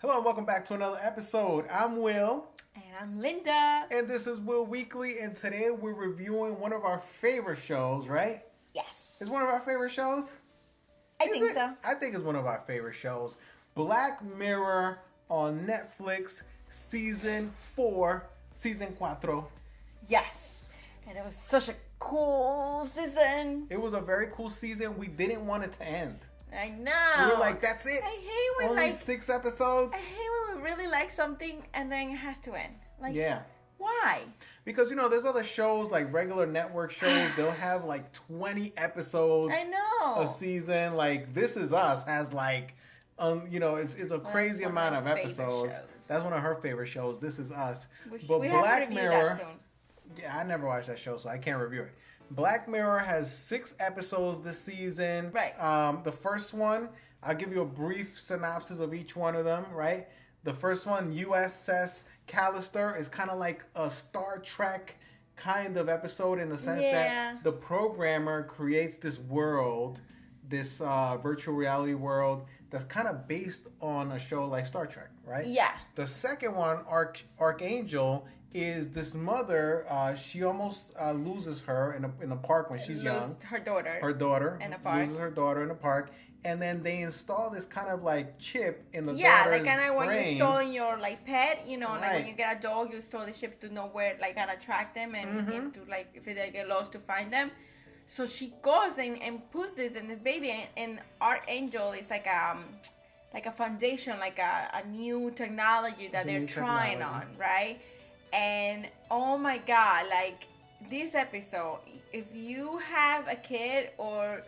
Hello and welcome back to another episode. I'm Will. And I'm Linda. And this is Will Weekly, and today we're reviewing one of our favorite shows, right? Yes. It's one of our favorite shows? I think so. I think it's one of our favorite shows. Black Mirror on Netflix, Season 4, Season 4. Yes. And it was such a cool season. It was a very cool season. We didn't want it to end. I know. We were like, that's it. I hate when Only 6 episodes. I hate when we really like something and then it has to end. Like, yeah. Why? Because, there's other shows, like regular network shows, they'll have like 20 episodes I know. a season. Like, This Is Us has like, it's a crazy amount of episodes. That's one of her favorite shows, This Is Us. But we Black have to Mirror, that soon. Yeah, I never watched that show, so I can't review it. Black Mirror has 6 episodes this season. Right. The first one, I'll give you a brief synopsis of each one of them, right? The first one, USS Callister, is kind of like a Star Trek kind of episode in the sense that the programmer creates this world, this virtual reality world that's kind of based on a show like Star Trek, right? Yeah. The second one, Archangel, is this mother. She almost loses her in a park when she's young. Her daughter. Her daughter. In a park. Loses her daughter in a park. And then they install this kind of like chip in the daughter's like kind of when you're installing your like pet, right. like when you get a dog, you install the chip to know where, like, kind of track them and to, like, if they get lost, to find them. So she goes and puts this in this baby, and Archangel is like a foundation, like a new technology that they're trying on, right? And oh my God, like this episode, if you have a kid or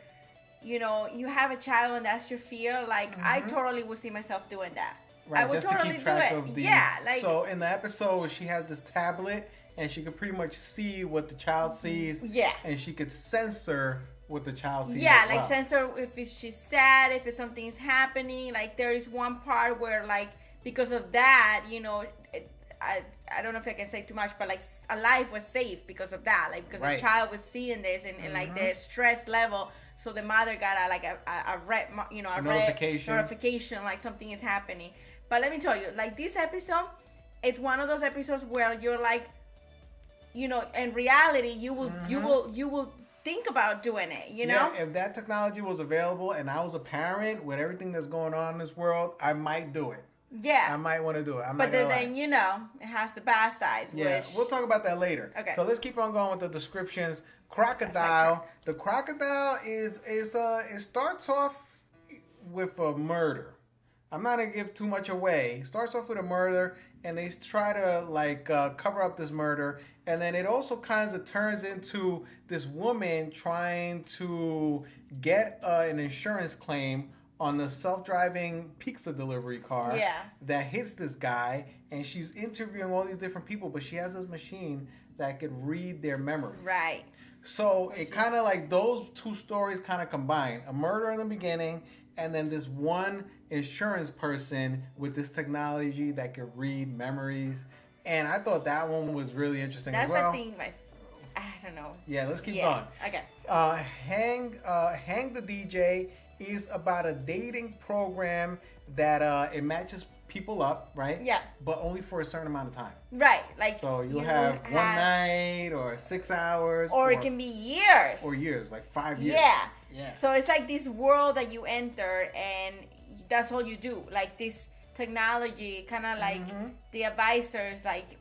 you have a child and that's your fear, like I totally would see myself doing that. Right, I would just totally to keep track do it. of the. Yeah, like so in the episode, she has this tablet and she could pretty much see what the child sees. Yeah, and she could censor what the child sees. Yeah, like censor if she's sad, if something's happening. Like there is one part where, like, because of that, I don't know if I can say too much, but like a life was saved because of that, like because the child was seeing this and like their stress level, so the mother got a red, a notification like something is happening. But let me tell you, like this episode, it's one of those episodes where you're like, in reality, you will think about doing it. Yeah, if that technology was available and I was a parent with everything that's going on in this world, I might do it. Yeah, I might want to do it. But then it has the bad sides. Yeah, which... we'll talk about that later. Okay. So let's keep on going with the descriptions. Crocodile. The crocodile it starts off with a murder. I'm not gonna give too much away. It starts off with a murder, and they try to cover up this murder, and then it also kind of turns into this woman trying to get an insurance claim on the self-driving pizza delivery car that hits this guy, and she's interviewing all these different people, but she has this machine that could read their memories. Right. So it kind of like those two stories kind of combine. A murder in the beginning, and then this one insurance person with this technology that could read memories. And I thought that one was really interesting as well. That's the thing, I don't know. Yeah, let's keep going. Okay. Hang the DJ is about a dating program that it matches people up, right? Yeah. But only for a certain amount of time. Right. Like so you have one night or 6 hours. Or it can be years. Or years, like 5 years. Yeah. Yeah. So it's like this world that you enter and that's all you do. Like this technology kind of like the advisors like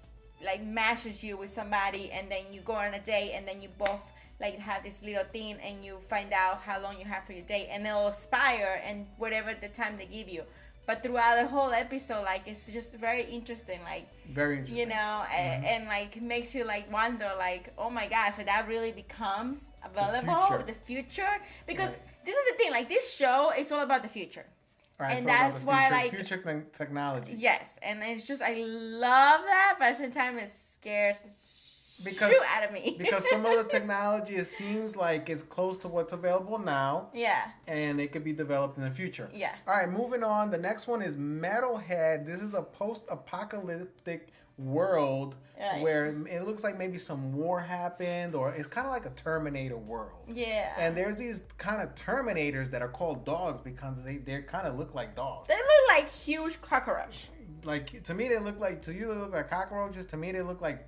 matches you with somebody, and then you go on a date, and then you both like have this little thing, and you find out how long you have for your date, and it'll expire and whatever the time they give you. But throughout the whole episode, like it's just very interesting, like very interesting, and like makes you like wonder, like, oh my God, if that really becomes available, the future, because this is the thing, like this show is all about the future. Right, and that's why, like, future technology. Yes, and it's just I love that, but at the same time it scares the because shoot out of me. because some of the technology, it seems like it's close to what's available now. Yeah. And it could be developed in the future. Yeah. All right, moving on. The next one is Metalhead. This is a post-apocalyptic world where it looks like maybe some war happened, or it's kind of like a Terminator world. Yeah. And there's these kind of Terminators that are called dogs because they kind of look like dogs. They look like huge cockroach. Like, to me, they look like, to you, they look like cockroaches. To me, they look like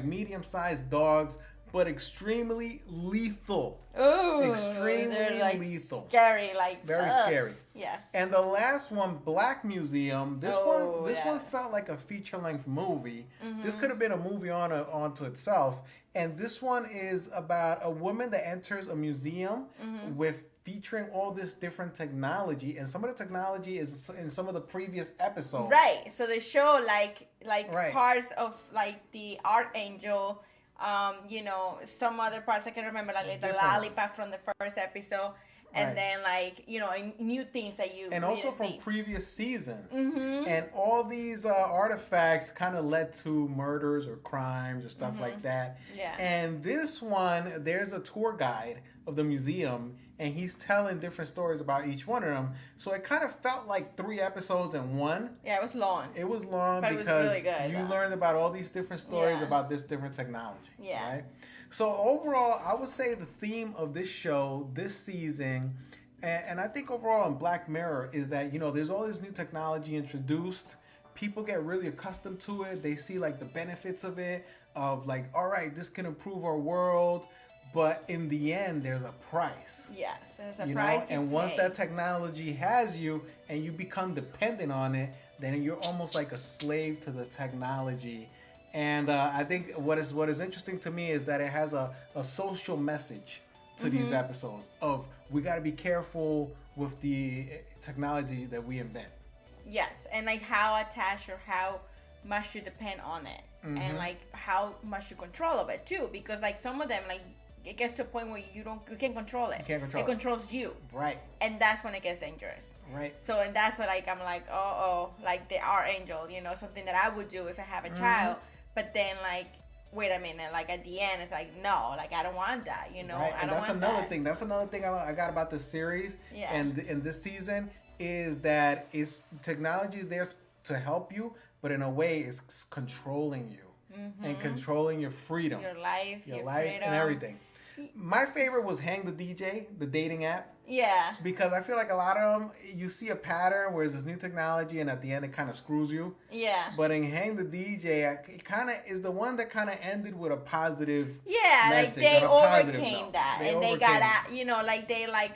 medium-sized dogs, but extremely lethal. Ooh, extremely they're like lethal. Scary, like very scary. Yeah. And the last one, Black Museum. This one felt like a feature-length movie. Mm-hmm. This could have been a movie onto itself. And this one is about a woman that enters a museum with featuring all this different technology, and some of the technology is in some of the previous episodes. Right. So they show like parts of like the Archangel, some other parts I can remember, like the lollipop from the first episode, and then like new things that you and also from see. Previous seasons, and all these artifacts kind of led to murders or crimes or stuff like that. Yeah. And this one, there's a tour guide of the museum, and he's telling different stories about each one of them. So it kind of felt like 3 episodes in one. Yeah, it was long. It was long, but because it was really good, you learned about all these different stories about this different technology. Yeah. Right? So overall, I would say the theme of this show, this season, and I think overall in Black Mirror, is that, there's all this new technology introduced. People get really accustomed to it. They see like the benefits of it, of like, all right, this can improve our world. But in the end, there's a price. Yes, there's a price. And once that technology has you and you become dependent on it, then you're almost like a slave to the technology. And I think what is interesting to me is that it has a social message to these episodes of we got to be careful with the technology that we invent. Yes, and like how attached or how much you depend on it, and like how much you control of it too. Because like some of them, like it gets to a point where you can't control it. You can't control it. It controls you. Right. And that's when it gets dangerous. Right. So, and that's what I'm like, like the Archangel, something that I would do if I have a child. But then like, wait a minute, like at the end, it's like, no, like I don't want that, Right. I don't that's want another that. thing. That's another thing I got about this series. Yeah. And in this season is that technology is there to help you, but in a way, it's controlling you and controlling your freedom, your life, freedom, and everything. My favorite was Hang the DJ, the dating app. Yeah. Because I feel like a lot of them, you see a pattern where there's this new technology and at the end it kind of screws you. Yeah. But in Hang the DJ, it kind of is the one that kind of ended with a positive message, like they overcame that. They got out,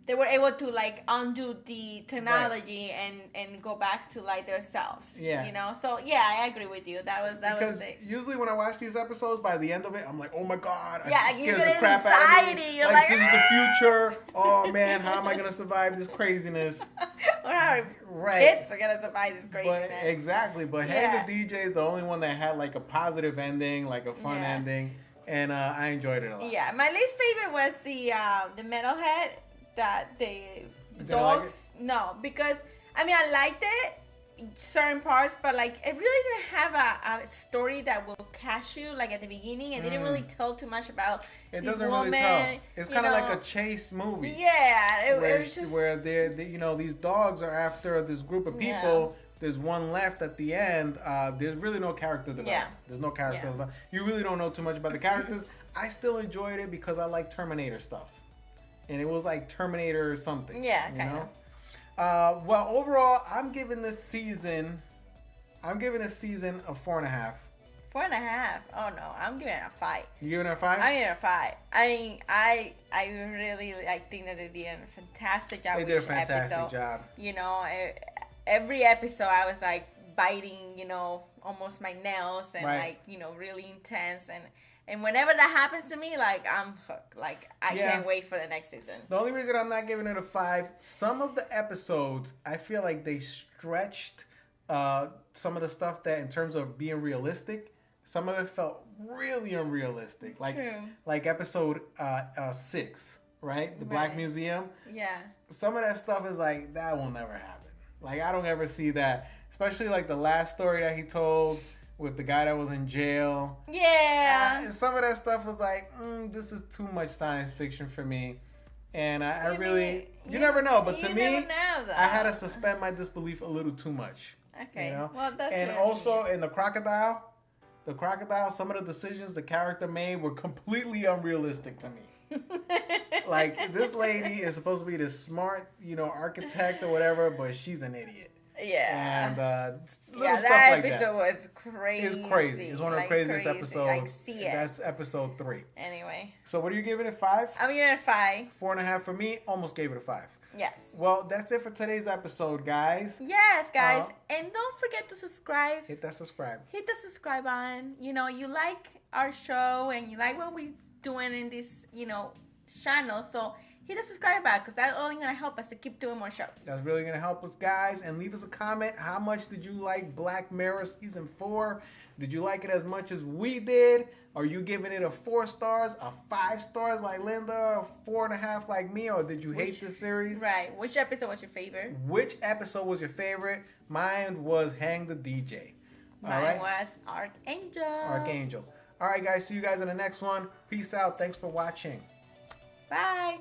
they were able to like undo the technology and go back to like their selves. Yeah. So I agree with you. That was usually when I watch these episodes, by the end of it, I'm like, oh my god, you scares get the crap out of me. You're like this is the future. Oh man, how am I gonna survive this craziness? Or how kids are gonna survive this craziness. But Hang the DJ is the only one that had like a positive ending, like a fun ending, and I enjoyed it a lot. Yeah, my least favorite was the metalhead. That the Like dogs no, because I liked it certain parts, but like it really didn't have a story that will catch you like at the beginning, and they didn't really tell too much about it this doesn't woman. Really tell. It's kind of like a chase movie. Yeah, it was just where they these dogs are after this group of people. Yeah. There's one left at the end. There's really no character development. Yeah. There's no character development. You really don't know too much about the characters. I still enjoyed it because I like Terminator stuff. And it was like Terminator or something. Yeah, kind of. Well, overall, I'm giving this season a 4.5. 4.5? Oh no, I'm giving it a 5. You giving it a 5? I'm giving it a 5. I mean, I really think that they did a fantastic job. They did a fantastic job. Every episode I was like biting, almost my nails and like, really intense and whenever that happens to me, like, I'm hooked. Like, I can't wait for the next season. The only reason I'm not giving it a 5, some of the episodes, I feel like they stretched some of the stuff that, in terms of being realistic, some of it felt really unrealistic. Like episode 6, right? The Black Museum. Yeah. Some of that stuff is like, that will never happen. Like, I don't ever see that. Especially, like, the last story that he told with the guy that was in jail. Yeah. And some of that stuff was like, this is too much science fiction for me. And I really, you never know. But to me, I had to suspend my disbelief a little too much. Okay. You know? Well, that's and also in the crocodile, some of the decisions the character made were completely unrealistic to me. Like, this lady is supposed to be this smart, architect or whatever, but she's an idiot. Yeah. And little stuff that like episode was crazy. It's crazy. It's one of the craziest episodes. I see it. That's episode 3. Anyway. So what are you giving it? 5? I'm giving it 5. 4.5 for me. Almost gave it a 5. Yes. Well, that's it for today's episode, guys. Yes, guys. And don't forget to subscribe. Hit that subscribe. Hit the subscribe button. You like our show and you like what we're doing in this, channel. So hit the subscribe button because that's only going to help us to keep doing more shows. That's really going to help us, guys. And leave us a comment. How much did you like Black Mirror Season 4? Did you like it as much as we did? Are you giving it a 4 stars, a 5 stars like Linda, a 4.5 like me? Or did you hate this series? Right. Which episode was your favorite? Which episode was your favorite? Mine was Hang the DJ. Mine was Archangel. All right, guys. See you guys in the next one. Peace out. Thanks for watching. Bye.